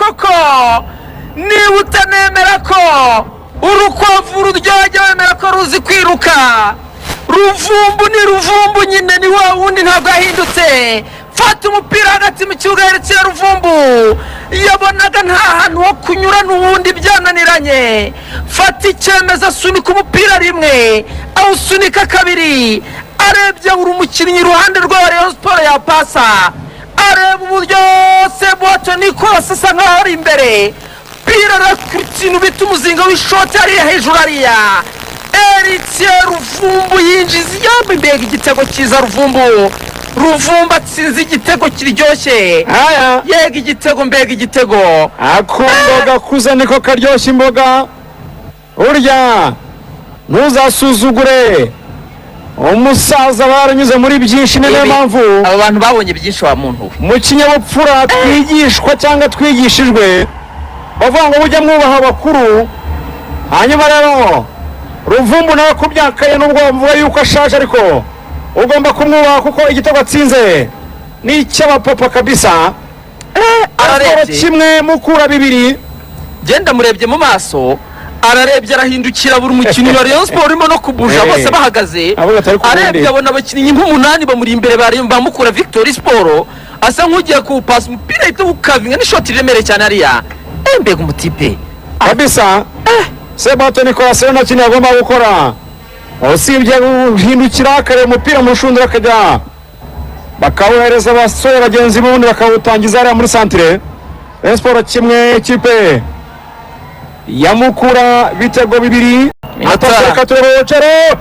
koko niba utanemera ko urukwavu ruryoshye wemera ko ruzi kwiruka. Ruvumbu ni Ruvumbu nyine, ni wa wundi ntabwo yahindutse. Fata umupira hagati mu kibuga yerekeye Ruvumbu, yabonaga nta hantu ho kunyura n'ubundi byananiranye. Fata icyemezo, asunika umupira rimwe, awusunika kabiri, arebye uri umukinnyi iruhande rwa Rayon Sport ya pasa, areba uburyo Seboto Nicolas asa nkaho ari imbere, pira rakurikiye bita umuzinga w'ishoti hariya hejuru hariya. Eritiye Ruvumbu yinjiza yambaye mbega igitego cyiza. Ruvumbu atsinze igitego kiryoshye. Yega igitego, mbega igitego. Akumboga kuza niko karyoshye imboga. Urya ntuzasuzugure umusaza, baranyuze muri byinshi, niyo mpamvu aba bantu babonye byinshi wa muntu. Mu kinyabupfura twigishwa cyangwa twigishijwe bavuga ngo bujya mwubaha abakuru. Hanyuma rero Ruvumbu nawe kubyakaye nubwo bavuga yuko ashaje, ariko ugomba kumwubaha kuko igitego atsinze ni icy'abapapa kabisa. Ararebye kimwe Mukura bibiri. Genda murebye mu maso, ararebye arahindukira, buri mukinnyi wa Rayon Sport urimo no kubuja bose bahagaze. Arebye abona abakinnyi nk'umunani bamuri imbere ba Mukura Victory Sport, asa nk'ugiye kuwupasa umupira ahita ukavinga n'ishoti riremereye cyane hariya. Mbega umutipe kabisa. Seboto Nicolas nta kintu agomba gukora usibye guhindukira akareba umupira mu rushundura akajya bakawuhereza abasore bagenzi bundi bakawutangiza hariya muri santire. Rayon Sport kimwe, ikipe ya Mukura bitego bibiri. Atataka turebe Ojero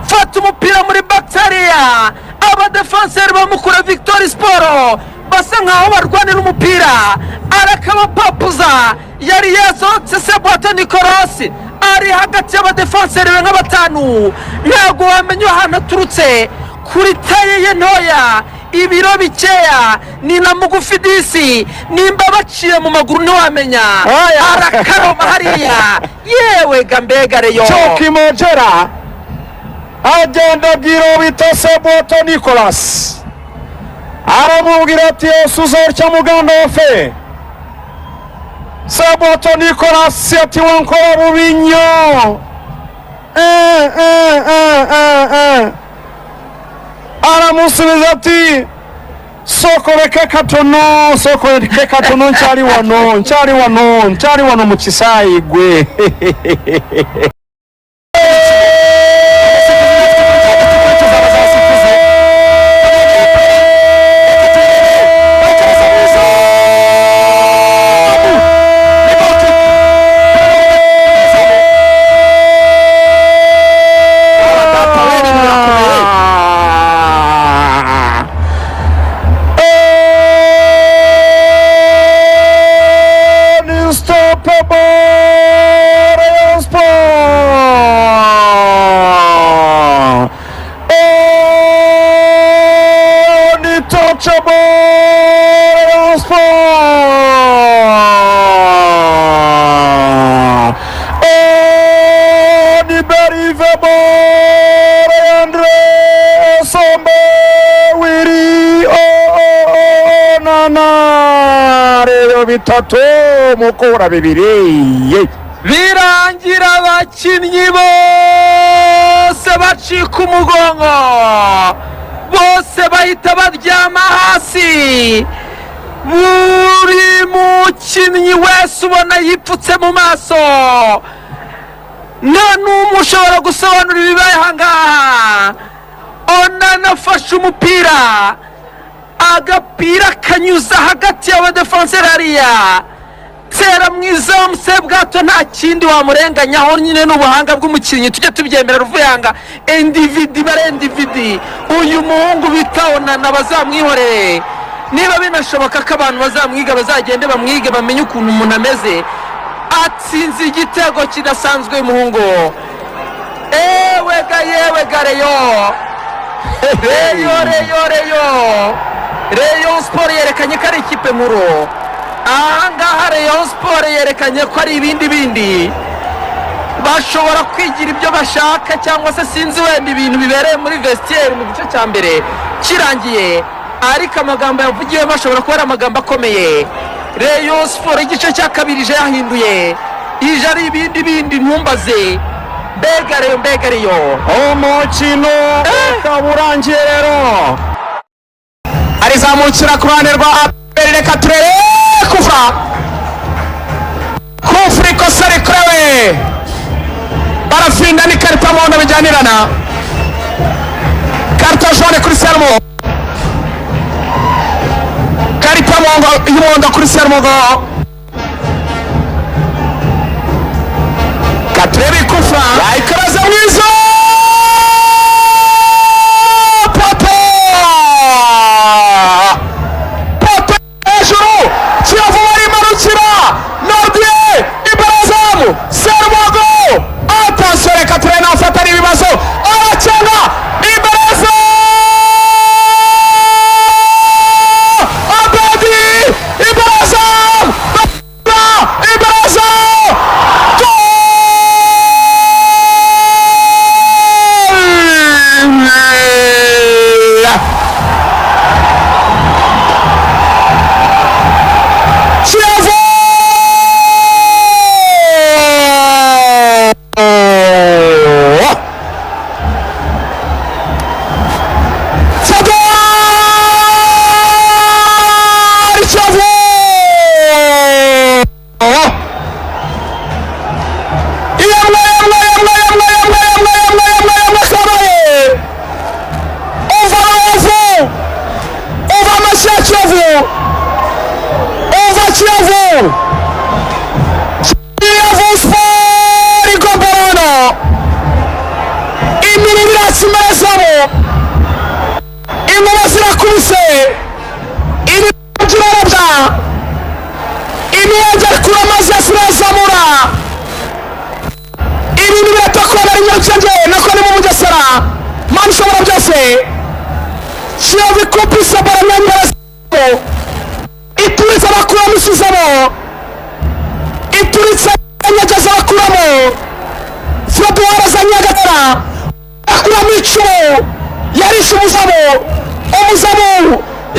fata umupira muri bacteria. Abadefanseri ba Mukura Victory Sport basa nkaho barwanira umupira, arakabapapuza. Yari yasohotse Seboto Nicolas ari hagati y'abadefanseri be nka batanu, ntabwo wamenya ahantu aturutse. Kuri taye ye ntoya, ibiro bikeya, ni na mugufi disi, nimba baciye mu maguru ntiwamenya. Arakaroma hariya, yewe gambega Rayon. Choki Mojera agenda bwira bita Seboto Nicolas, aramubwira ati usuzorya muganda wafe. Seboto Nicolas ati wankora rubinyo. Aramusubiza ati sokoreke katono ncyari wano mu Kisayigwe. Bitatu Mukura bibiri. Birangira abakinnyi bose bacika umugongo, bose bahita baryama hasi. buri mukinnyi wese ubona yipfutse mu maso, nta n'umwe ushobora gusobanura ibibaye ahangaha. Onana afashe umupira, agapira kanyuza hagati y'abadefanseri hariya, tera mu izamu Sebwato, nta kindi wamurenganyaho, nyine n'ubuhanga bw'umukinnyi, tujye tubyemera Ruvuyanga. Individi bare individi, uyu muhungu bita Onana bazamwihorere, niba binashoboka ko abantu bazamwiga bazagende bamwige bamenye ukuntu umuntu ameze. Atsinze igitego kidasanzwe umuhungu. Yewe ga Reyo, Reyo Sport yerekanye ko ari ikipe nkuru. Ahangaha Rayon Sport yerekanye ko ari ibindi bashobora kwigira ibyo bashaka, cyangwa se sinzi wenda ibintu bibereye muri vestiaire mu gice cya mbere kirangiye, ariko amagambo yavugiwe bashobora kuba ari amagambo akomeye. Rayon Sport igice cya kabiri ije yahinduye, ije ari ibindi ntumbaze. Mbega Rayon umukino ukaba urangiye rero, arizamukira ku ruhande rwa APR. Reka turebe kufri ikosa rikorewe, barafinda n'ikarita y'umuhondo bijyanirana, karita jaune kuri Sermo, karita y'umuhondo kuri Sermo. Katurebe ikufa yayikaraza mwiza, poto hejuru, Kiyovu barimanukira, Nordie Ibarazamu, Serwago, attention, reka turebe nafatana ibibazo, aracenga Ibaraza, Abedi Ibarazamu, Ibarazamu, Kiyovu Sport igomborano, imirimo iratsimarezamo, inkuba zirakubise, irabya, imiyaga kuri amazi yasirazamura, ibintu biratokora ari Nyarugenge nako ni mu Bugesera, Mana ishobora byose. Kiyovu ikubise baramwemereza, ituritse abakuramo isuzamo, ituritse anyagaza abakuramo, Frodoir aza Nyagatare akuramo icumu, yarishe umuzamu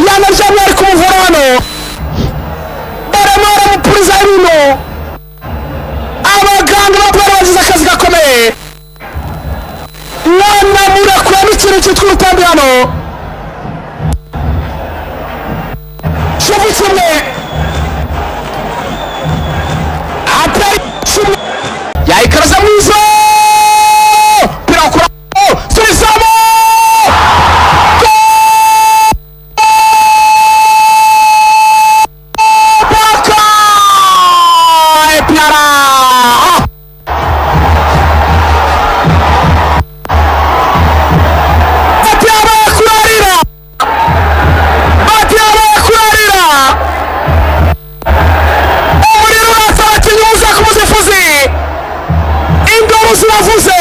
yanaryamye ari kumuvura hano, barimo baramupuriza ibintu, abaganga batwara bagize akazi gakomeye, mwana murakuramo ikintu cyitwa urutambi hano. Kiyovu kimwe, APR kimwe, yayikaraza mwiza, pirakura subizamu, baka epiara ziravuze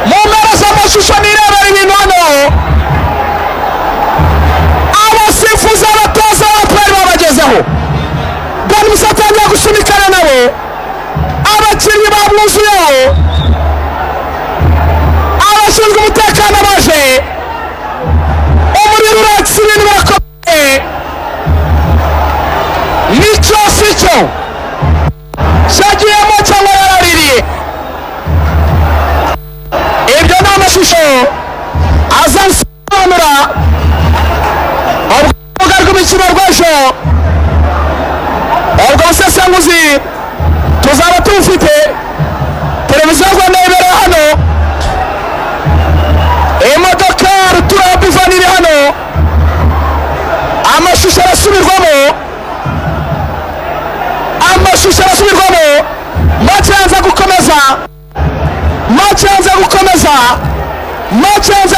mu mpera z'amashusho nirebera ibintu hano, abasifuzi abatoza b'APR babagezeho, Danisa atangiye gusunikana nabo, abakinnyi bamwuzuyeho, abashinzwe umutekano baje, umuriro uratse ibintu birakomeye, nicyo si cyo cyagiyemo cyangwa yaraririye. Ibyo ni amashusho azansobanura urubuga busesenguzi tuzaba tufite televiziyo Rwanda ibereye hano, imodoka rutura bivani iri hano, amashusho arasubirwamo, mace yanze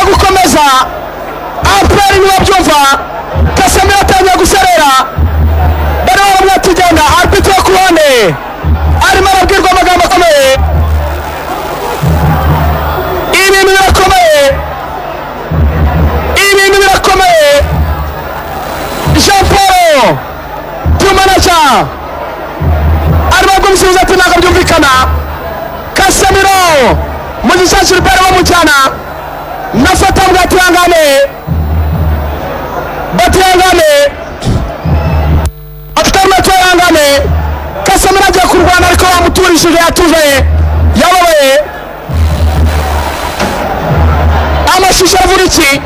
gukomeza, aperi ntibabyumva, Kasemiro atangiye guserera, bari baramubwira ati genda, arbitro ku ruhande arimo arabwirwa amagambo akomeye, ibintu birakomeye, Jean Paul Tumanacha arimo kumusubiza ati ntabwo byumvikana, Kasemiro mu gishashi rupere bamujyana, nafata mbwa batihangane atutamwe tuyangane, Kasemiro agiye kurwana ariko bamuturishije yatuje yababaye. Amashusho avuga iki?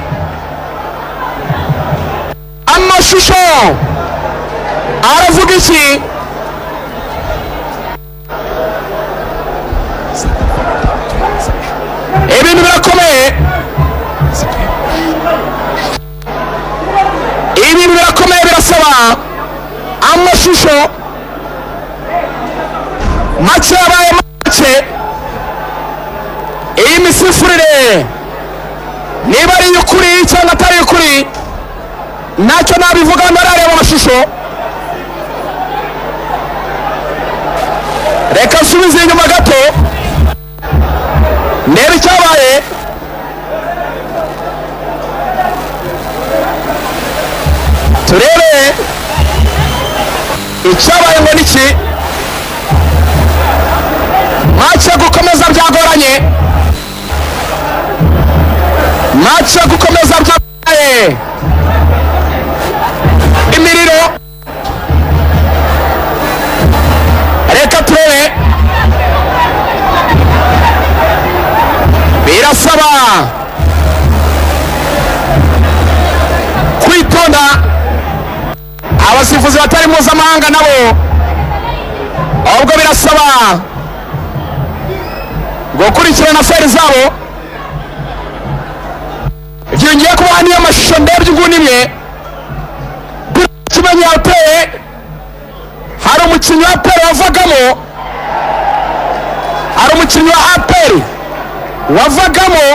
Amashusho aravuga iki? Ibintu birakomeye, birasaba amashusho. Mace yabaye mace, iyi misifurire niba ari iy'ukuri cyangwa atari iy'ukuri ntacyo nabivuga, ntarareba amashusho. Reka nsubize inyuma gato ndebe icyabaye. Turebe icyabaye ngo niki. Mace gukomeza byagoranye, imiriro. Reka turebe, birasaba kwitonda, abasifuzi batari mpuzamahanga nabo ahubwo birasaba gukurikirana feri zabo. Igihe ngiye kubaha niyo mashusho ndebye ugundi imwe, kimenyi yateye, hari umukinnyi wa APR wavagamo,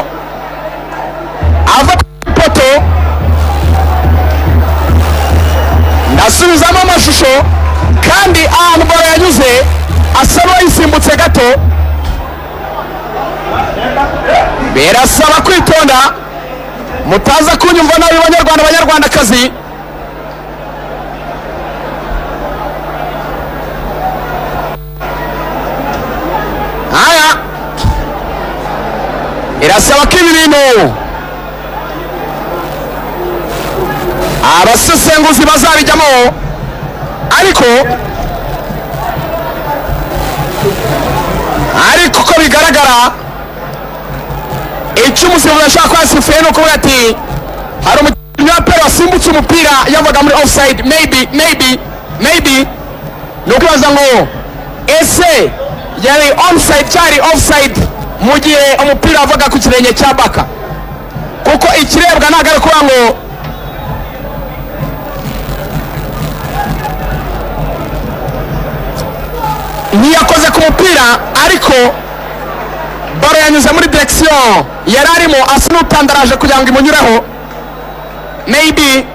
ava ku ipoto. Ndasubizamo amashusho kandi ahantu baro yanyuze asa n'uwayisimbutse gato. Birasaba kwitonda mutaza kunyumva nabi banyarwandakazi. Haya, irasaba ko ibi bintu abasesenguzi bazabijyamo, ariko uko bigaragara icyo umusifuzi ashaka kwasifuye ni ukuvuga ati hari umukinnyi wa APR wasimbutse umupira yavaga muri offside. Maybe ni ukubaza ngo ese yari onside cyari offside mu gihe umupira wavaga ku kirenge cya Baka, kuko ikirebwa ntabwo ari kuvuga ngo ntiyakoze ku mupira, ariko baro yanyuze muri direkisiyo yari arimo asa n'utandaraje kugira ngo imunyureho. Maybe